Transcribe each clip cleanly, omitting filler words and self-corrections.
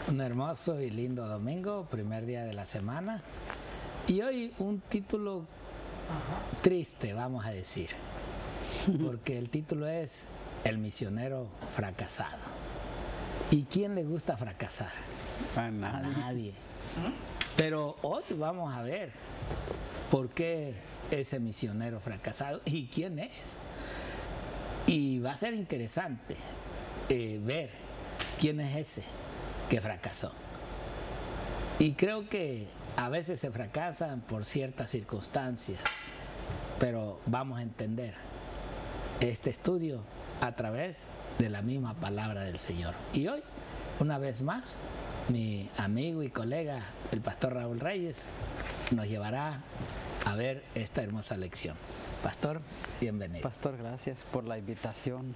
Un hermoso y lindo domingo, primer día de la semana. Y hoy un título triste, vamos a decir, porque el título es El misionero fracasado. ¿Y quién le gusta fracasar? A nadie. A nadie. Pero hoy vamos a ver por qué ese misionero fracasado y quién es. Y va a ser interesante ver quién es ese que fracasó. Y creo que a veces se fracasan por ciertas circunstancias, pero vamos a entender este estudio a través de la misma palabra del Señor. Y hoy, una vez más, mi amigo y colega, el pastor Raúl Reyes, nos llevará a ver esta hermosa lección. Pastor, bienvenido. Pastor, gracias por la invitación.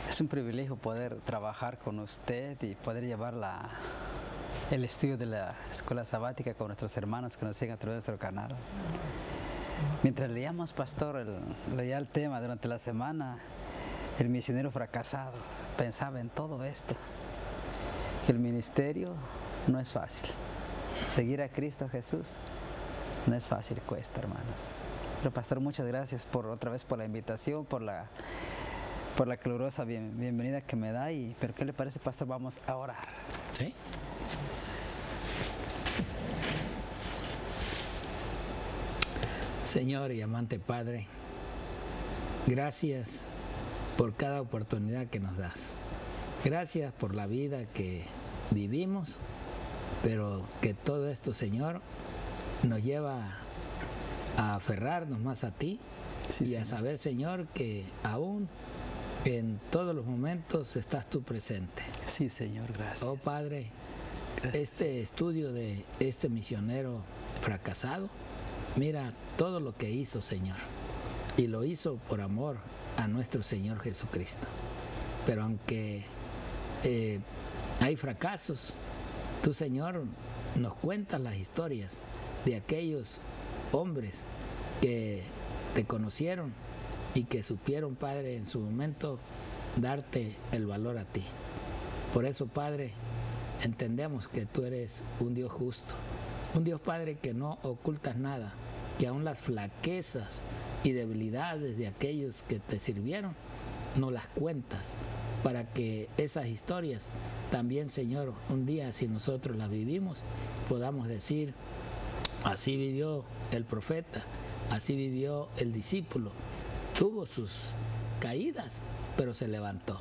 Es un privilegio poder trabajar con usted y poder llevar el estudio de la escuela sabática con nuestros hermanos que nos siguen a través de nuestro canal. Mientras leíamos, pastor, leía el tema durante la semana, el misionero fracasado, pensaba en todo esto, que el ministerio no es fácil. Seguir a Cristo Jesús no es fácil, cuesta, hermanos. Pero pastor, muchas gracias otra vez por la invitación, por la calurosa bienvenida que me da. Pero ¿qué le parece, pastor? Vamos a orar. ¿Sí? Señor y amante Padre, gracias por cada oportunidad que nos das. Gracias por la vida que vivimos, pero que todo esto, Señor, nos lleva a aferrarnos más a ti, sí, y Señor, a saber, Señor, que aún en todos los momentos estás tú presente. Sí, Señor, gracias. Oh Padre, gracias. Este estudio de este misionero fracasado, mira todo lo que hizo, Señor, y lo hizo por amor a nuestro Señor Jesucristo. Pero aunque hay fracasos, tú, Señor, nos cuentas las historias de aquellos hombres que te conocieron y que supieron, Padre, en su momento darte el valor a ti. Por eso, Padre, entendemos que tú eres un Dios justo, un Dios, Padre, que no ocultas nada, que aún las flaquezas y debilidades de aquellos que te sirvieron, no las cuentas, para que esas historias también, Señor, un día, si nosotros las vivimos, podamos decir: así vivió el profeta, así vivió el discípulo, tuvo sus caídas, pero se levantó.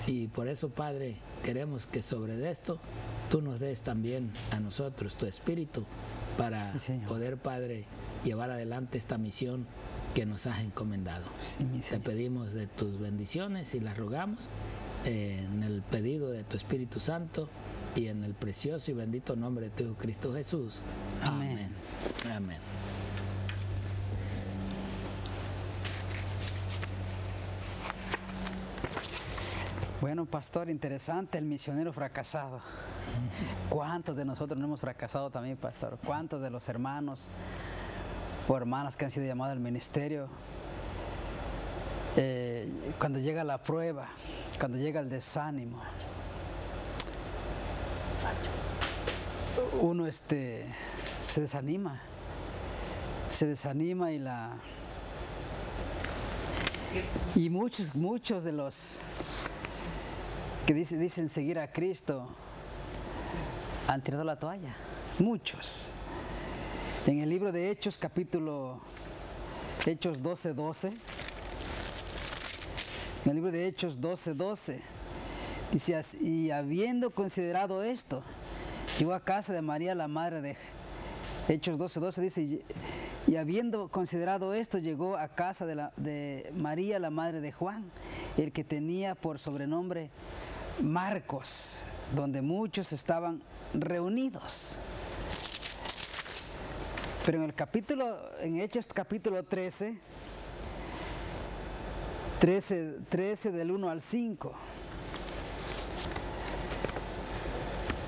Y por eso, Padre, queremos que sobre esto tú nos des también a nosotros tu espíritu para poder, Padre, llevar adelante esta misión que nos has encomendado. Sí, te pedimos de tus bendiciones y las rogamos en el pedido de tu Espíritu Santo y en el precioso y bendito nombre de tu Cristo Jesús. Amén. Amén. Bueno, pastor, interesante el misionero fracasado. ¿Cuántos de nosotros no hemos fracasado también, pastor? ¿Cuántos de los hermanos o hermanas que han sido llamados al ministerio, cuando llega la prueba, cuando llega el desánimo, uno se desanima y muchos de los que dicen seguir a Cristo han tirado la toalla, muchos. En el libro de Hechos, Hechos 12:12, en el libro de Hechos 12:12, dice: y habiendo considerado esto, llegó a casa de María, la madre de... Hechos 12:12 dice: y habiendo considerado esto, llegó a casa de María, la madre de Juan, el que tenía por sobrenombre Marcos, donde muchos estaban reunidos. Pero en Hechos capítulo 13 del 1 al 5.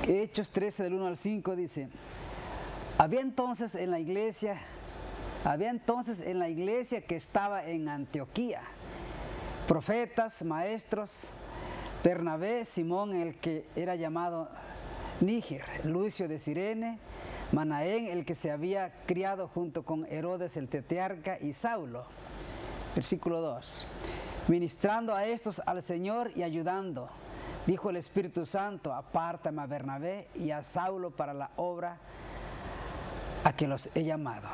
Hechos 13 del 1 al 5 dice: había entonces en la iglesia que estaba en Antioquía profetas, maestros, Bernabé, Simón, el que era llamado Níger, Lucio de Cirene, Manaén, el que se había criado junto con Herodes el tetrarca, y Saulo. Versículo 2. Ministrando a estos al Señor y ayudando, dijo el Espíritu Santo: apártame a Bernabé y a Saulo para la obra a que los he llamado.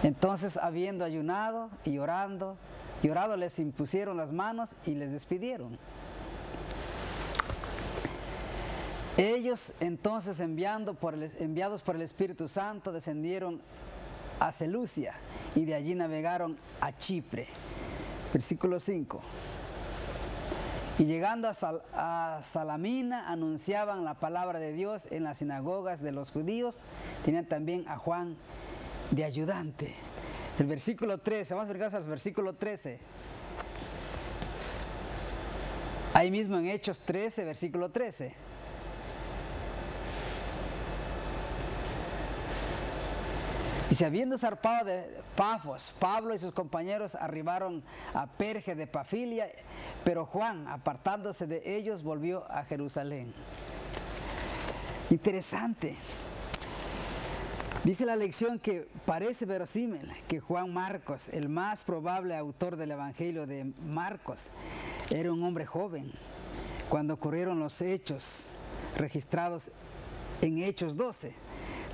Entonces, habiendo ayunado y orado, les impusieron las manos y les despidieron. Ellos entonces, enviados por el Espíritu Santo, descendieron a Seleucia y de allí navegaron a Chipre. Versículo 5. Y llegando a Salamina, anunciaban la palabra de Dios en las sinagogas de los judíos. Tenían también a Juan de ayudante. El versículo 13, vamos a ver al versículo 13. Ahí mismo en Hechos 13, versículo 13. Dice: habiendo zarpado de Pafos, Pablo y sus compañeros arribaron a Perge de Pafilia, pero Juan, apartándose de ellos, volvió a Jerusalén. Interesante. Dice la lección que parece verosímil que Juan Marcos, el más probable autor del Evangelio de Marcos, era un hombre joven cuando ocurrieron los hechos registrados en Hechos 12,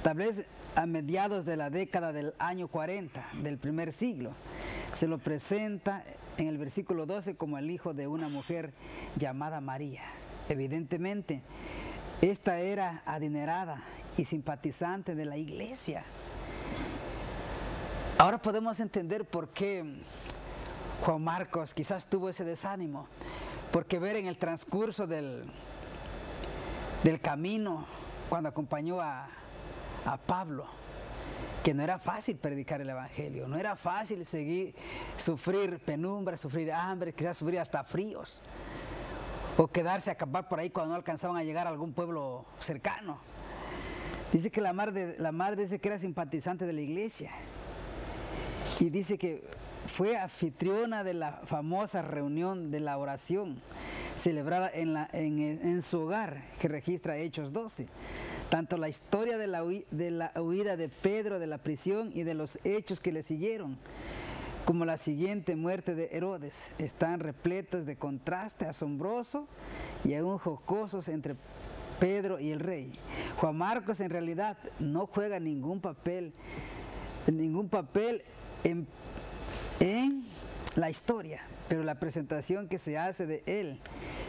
tal vez a mediados de la década del año 40 del primer siglo. Se lo presenta en el versículo 12 como el hijo de una mujer llamada María. Evidentemente, esta era adinerada y simpatizante de la iglesia. Ahora podemos entender por qué Juan Marcos quizás tuvo ese desánimo, porque ver en el transcurso del camino, cuando acompañó a Pablo, que no era fácil predicar el Evangelio, no era fácil sufrir penumbra, sufrir hambre, quizás sufrir hasta fríos, o quedarse a acampar por ahí cuando no alcanzaban a llegar a algún pueblo cercano. Dice que la madre dice que era simpatizante de la iglesia, y dice que fue anfitriona de la famosa reunión de la oración celebrada en su hogar, que registra Hechos 12. Tanto la historia de la huida de Pedro de la prisión y de los hechos que le siguieron, como la siguiente muerte de Herodes, están repletos de contraste asombroso y aún jocosos entre Pedro y el rey. Juan Marcos en realidad no juega ningún papel en la historia, pero la presentación que se hace de él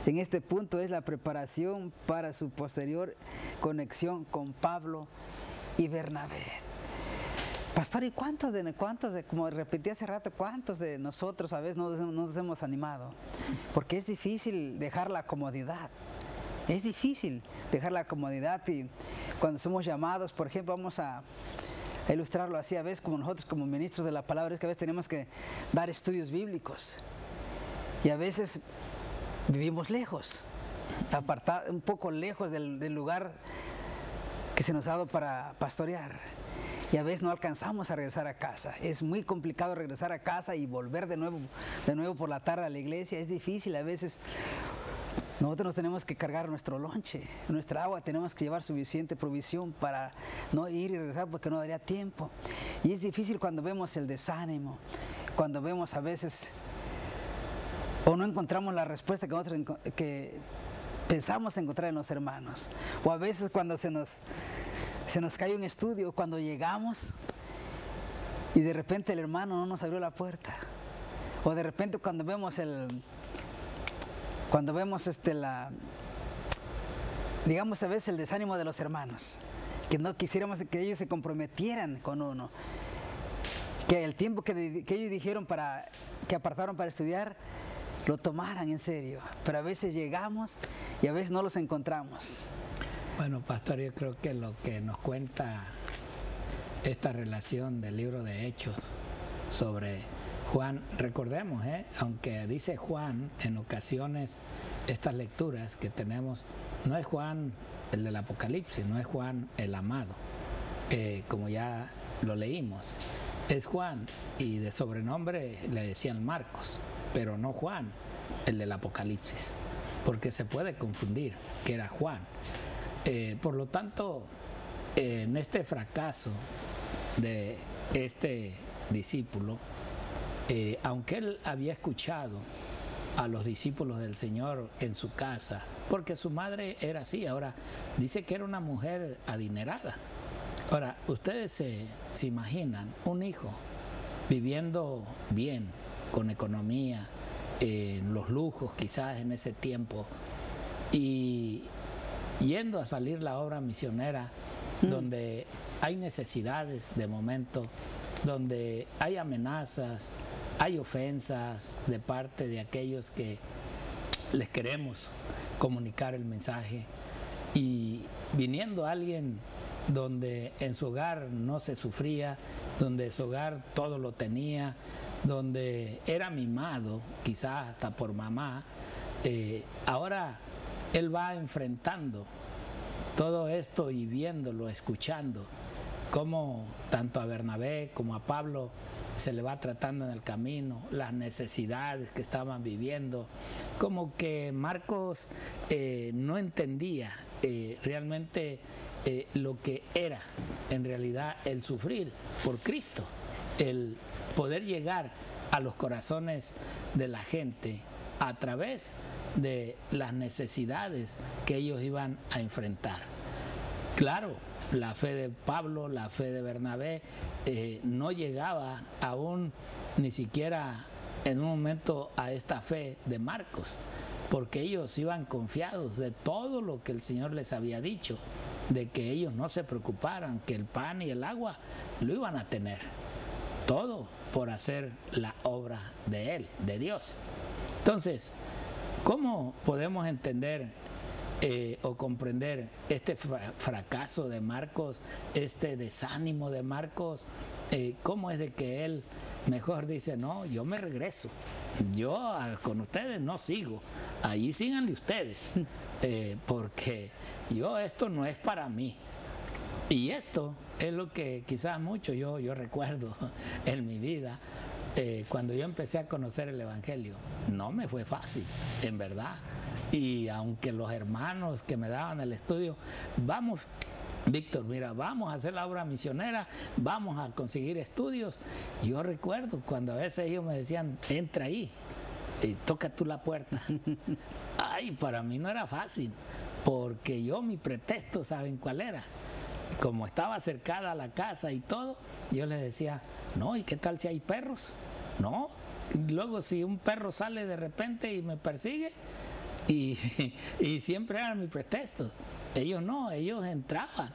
en este punto es la preparación para su posterior conexión con Pablo y Bernabé. Pastor, ¿y cuántos de, como repetí hace rato, cuántos de nosotros a veces no nos hemos animado? Porque es difícil dejar la comodidad. Es difícil dejar la comodidad, y cuando somos llamados, por ejemplo, vamos a ilustrarlo así, a veces como nosotros como ministros de la palabra, es que a veces tenemos que dar estudios bíblicos, y a veces vivimos lejos, un poco lejos del lugar que se nos ha dado para pastorear, y a veces no alcanzamos a regresar a casa. Es muy complicado regresar a casa y volver de nuevo por la tarde a la iglesia. Es difícil. A veces nosotros nos tenemos que cargar nuestro lonche, nuestra agua, tenemos que llevar suficiente provisión para no ir y regresar, porque no daría tiempo. Y es difícil cuando vemos el desánimo, cuando vemos a veces o no encontramos la respuesta que pensamos encontrar en los hermanos, o a veces cuando se nos cae un estudio, cuando llegamos y de repente el hermano no nos abrió la puerta, o de repente cuando vemos digamos a veces el desánimo de los hermanos, que no quisiéramos que ellos se comprometieran con uno, que el tiempo que ellos dijeron que apartaron para estudiar, lo tomaran en serio, pero a veces llegamos y a veces no los encontramos. Bueno, pastor, yo creo que lo que nos cuenta esta relación del libro de Hechos sobre Juan, recordemos, aunque dice Juan, en ocasiones estas lecturas que tenemos, no es Juan el del Apocalipsis, no es Juan el amado, como ya lo leímos, es Juan, y de sobrenombre le decían Marcos, pero no Juan. el del Apocalipsis, porque se puede confundir que era Juan. Por lo tanto, en este fracaso de este discípulo, aunque él había escuchado a los discípulos del Señor en su casa, porque su madre era así, ahora dice que era una mujer adinerada. Ahora, ustedes se imaginan un hijo viviendo bien, con economía, los lujos quizás en ese tiempo, y yendo a salir la obra misionera donde hay necesidades de momento, donde hay amenazas, hay ofensas de parte de aquellos que les queremos comunicar el mensaje, y viniendo alguien donde en su hogar no se sufría, donde en su hogar todo lo tenía, donde era mimado, quizás hasta por mamá, ahora él va enfrentando todo esto y viéndolo, escuchando cómo tanto a Bernabé como a Pablo se le va tratando en el camino, las necesidades que estaban viviendo, como que Marcos no entendía realmente lo que era en realidad el sufrir por Cristo, el poder llegar a los corazones de la gente a través de las necesidades que ellos iban a enfrentar. Claro, la fe de Pablo, la fe de Bernabé no llegaba aún ni siquiera en un momento a esta fe de Marcos, porque ellos iban confiados de todo lo que el Señor les había dicho, de que ellos no se preocuparan, que el pan y el agua lo iban a tener, todo por hacer la obra de Él, de Dios. Entonces, ¿cómo podemos entender o comprender este fracaso de Marcos, este desánimo de Marcos? ¿Cómo es de que él mejor dice, no, yo me regreso, yo con ustedes no sigo, ahí síganle ustedes, porque esto no es para mí? Y esto es lo que quizás mucho yo recuerdo en mi vida. Cuando yo empecé a conocer el Evangelio, no me fue fácil, en verdad. Y aunque los hermanos que me daban el estudio, vamos, Víctor, mira, vamos a hacer la obra misionera, vamos a conseguir estudios. Yo recuerdo cuando a veces ellos me decían, entra ahí, toca tú la puerta. Ay, para mí no era fácil, porque mi pretexto, ¿saben cuál era? Como estaba cercada a la casa y todo, yo les decía, no, ¿y qué tal si hay perros? No, luego si un perro sale de repente y me persigue, y siempre era mi pretexto. Ellos no, ellos entraban,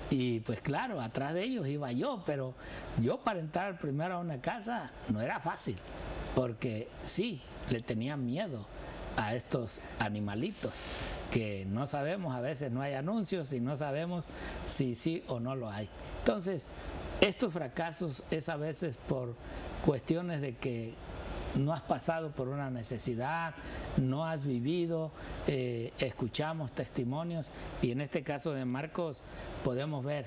y pues claro, atrás de ellos iba yo, pero yo para entrar primero a una casa no era fácil, porque sí, le tenía miedo a estos animalitos, que no sabemos, a veces no hay anuncios y no sabemos si sí o no lo hay. Entonces, estos fracasos es a veces por cuestiones de que no has pasado por una necesidad, no has vivido, escuchamos testimonios, y en este caso de Marcos podemos ver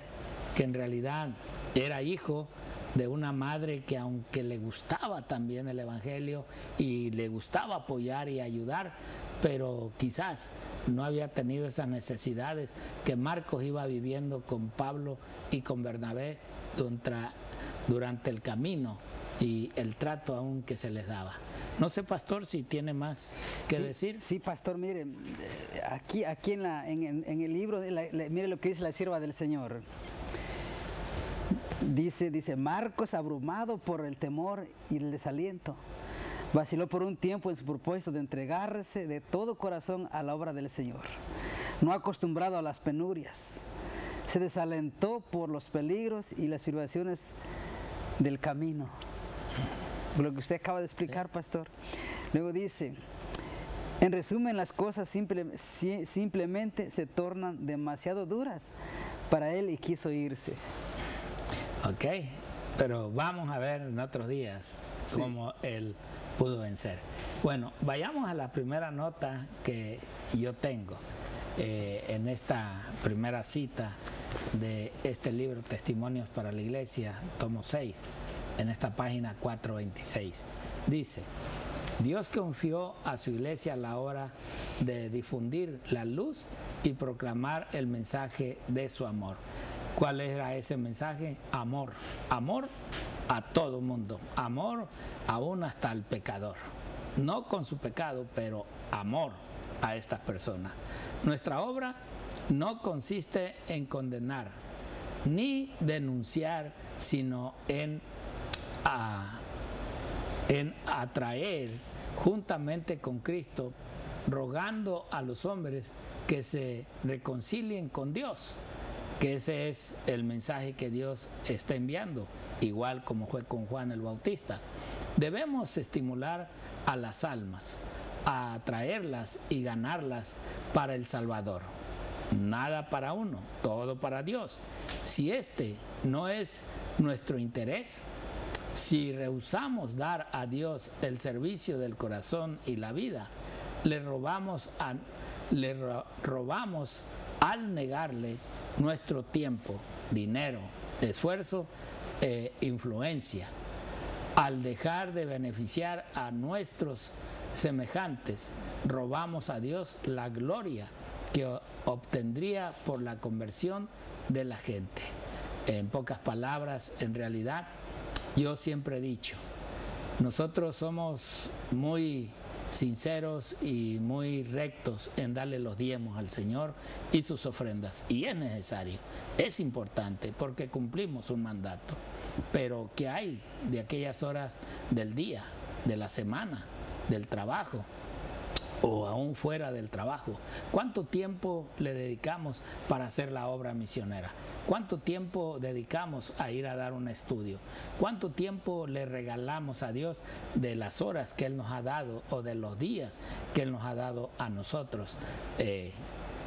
que en realidad era hijo de una madre que, aunque le gustaba también el Evangelio y le gustaba apoyar y ayudar, pero quizás no había tenido esas necesidades que Marcos iba viviendo con Pablo y con Bernabé durante el camino y el trato aún que se les daba. No sé, pastor, si tiene más que decir. Sí, pastor, mire, aquí en el libro, mire lo que dice la sierva del Señor. Dice, Marcos, abrumado por el temor y el desaliento, vaciló por un tiempo en su propósito de entregarse de todo corazón a la obra del Señor. No acostumbrado a las penurias, se desalentó por los peligros y las privaciones del camino. Lo que usted acaba de explicar, pastor. Luego dice, en resumen, las cosas simplemente se tornan demasiado duras para él y quiso irse. Ok, pero vamos a ver en otros días cómo él pudo vencer. Bueno, vayamos a la primera nota que yo tengo en esta primera cita de este libro, Testimonios para la Iglesia, tomo 6, en esta página 426. Dice, Dios confió a su iglesia la hora de difundir la luz y proclamar el mensaje de su amor. ¿Cuál era ese mensaje? Amor. Amor a todo mundo. Amor aún hasta al pecador. No con su pecado, pero amor a estas personas. Nuestra obra no consiste en condenar ni denunciar, sino en atraer juntamente con Cristo, rogando a los hombres que se reconcilien con Dios, que ese es el mensaje que Dios está enviando, igual como fue con Juan el Bautista. Debemos estimular a las almas, a atraerlas y ganarlas para el Salvador. Nada para uno, todo para Dios. Si este no es nuestro interés, si rehusamos dar a Dios el servicio del corazón y la vida, le robamos al negarle nuestro tiempo, dinero, esfuerzo e influencia. Al dejar de beneficiar a nuestros semejantes, robamos a Dios la gloria que obtendría por la conversión de la gente. En pocas palabras, en realidad, yo siempre he dicho, nosotros somos muy sinceros y muy rectos en darle los diezmos al Señor y sus ofrendas. Y es necesario, es importante, porque cumplimos un mandato. Pero ¿qué hay de aquellas horas del día, de la semana, del trabajo o aún fuera del trabajo? ¿Cuánto tiempo le dedicamos para hacer la obra misionera? ¿Cuánto tiempo dedicamos a ir a dar un estudio? ¿Cuánto tiempo le regalamos a Dios de las horas que Él nos ha dado o de los días que Él nos ha dado a nosotros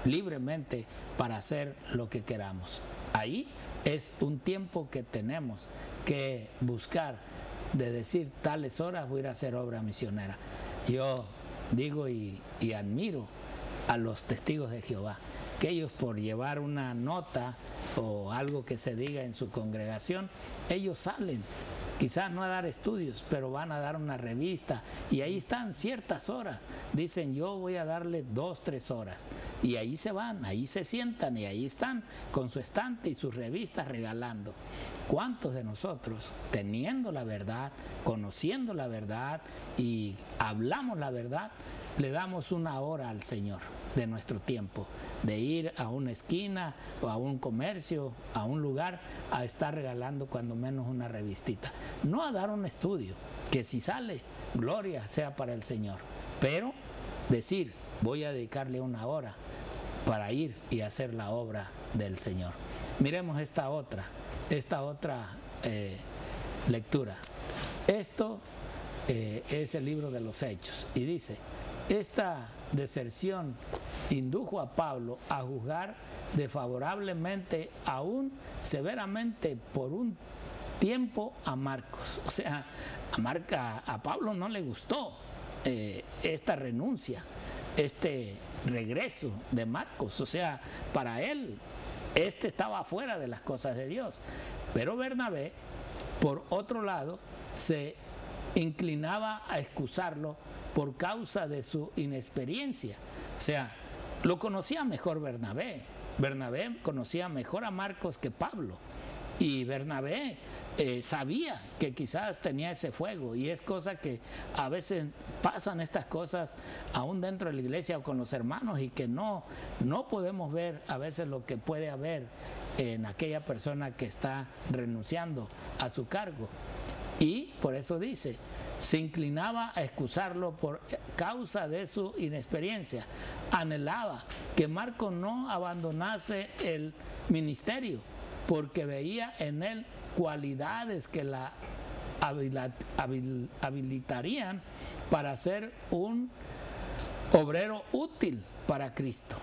libremente para hacer lo que queramos? Ahí es un tiempo que tenemos que buscar, de decir tales horas voy a ir a hacer obra misionera. Yo digo y admiro a los testigos de Jehová, que ellos por llevar una nota o algo que se diga en su congregación, ellos salen, quizás no a dar estudios, pero van a dar una revista y ahí están ciertas horas. Dicen, yo voy a darle 2, 3 horas. Y ahí se van, ahí se sientan y ahí están con su estante y sus revistas regalando. ¿Cuántos de nosotros, teniendo la verdad, conociendo la verdad y hablamos la verdad, le damos una hora al Señor de nuestro tiempo, de ir a una esquina o a un comercio, a un lugar, a estar regalando cuando menos una revistita? No a dar un estudio, que si sale, gloria sea para el Señor, pero decir, voy a dedicarle una hora para ir y hacer la obra del Señor. Miremos esta otra lectura. Esto es el libro de los Hechos y dice, esta deserción indujo a Pablo a juzgar desfavorablemente, aún severamente por un tiempo, a Marcos. O sea, a Pablo no le gustó esta renuncia, este regreso de Marcos. O sea, para él estaba fuera de las cosas de Dios. Pero Bernabé, por otro lado, se inclinaba a excusarlo por causa de su inexperiencia. O sea, lo conocía mejor Bernabé. Bernabé conocía mejor a Marcos que Pablo. Y Bernabé sabía que quizás tenía ese fuego, y es cosa que a veces pasan estas cosas aún dentro de la iglesia o con los hermanos, y que no podemos ver a veces lo que puede haber en aquella persona que está renunciando a su cargo. Y por eso dice, se inclinaba a excusarlo por causa de su inexperiencia. Anhelaba que Marcos no abandonase el ministerio, porque veía en él cualidades que la habilitarían para ser un obrero útil para Cristo.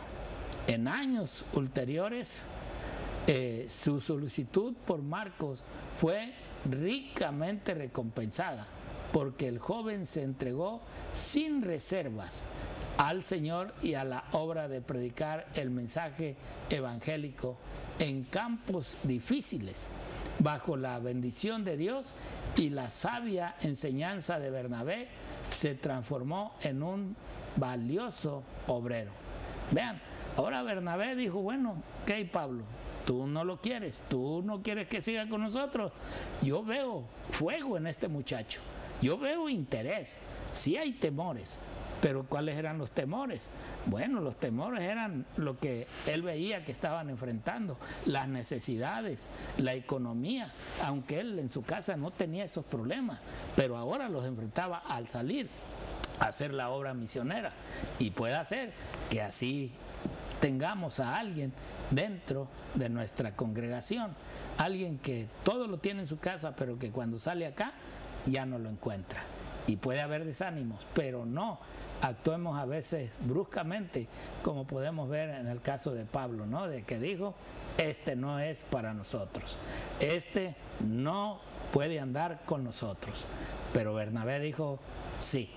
En años ulteriores, su solicitud por Marcos fue ricamente recompensada, porque el joven se entregó sin reservas al Señor y a la obra de predicar el mensaje evangélico en campos difíciles, bajo la bendición de Dios y la sabia enseñanza de Bernabé. se transformó en un valioso obrero. Vean, ahora Bernabé dijo, bueno, ¿qué, Pablo? Tú no lo quieres, tú no quieres que siga con nosotros. Yo veo fuego en este muchacho, yo veo interés, sí hay temores, pero ¿cuáles eran los temores? Bueno, los temores eran lo que él veía que estaban enfrentando, las necesidades, la economía, aunque él en su casa no tenía esos problemas, pero ahora los enfrentaba al salir a hacer la obra misionera. Y puede ser que así tengamos a alguien dentro de nuestra congregación, alguien que todo lo tiene en su casa, pero que cuando sale acá ya no lo encuentra. Y puede haber desánimos, pero no actuemos a veces bruscamente, como podemos ver en el caso de Pablo, ¿no? De que dijo, este no es para nosotros, este no puede andar con nosotros. Pero Bernabé dijo, sí,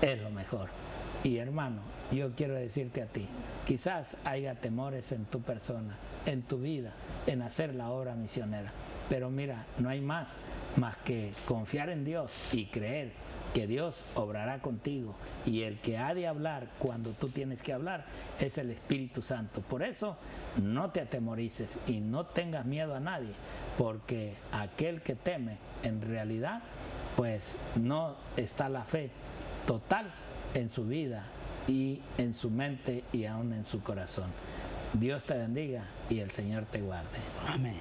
es lo mejor. Y hermano, yo quiero decirte a ti, quizás haya temores en tu persona, en tu vida, en hacer la obra misionera. Pero mira, no hay más que confiar en Dios y creer que Dios obrará contigo. Y el que ha de hablar cuando tú tienes que hablar es el Espíritu Santo. Por eso no te atemorices y no tengas miedo a nadie, porque aquel que teme en realidad pues no está la fe total en su vida y en su mente y aún en su corazón. Dios te bendiga y el Señor te guarde. Amén.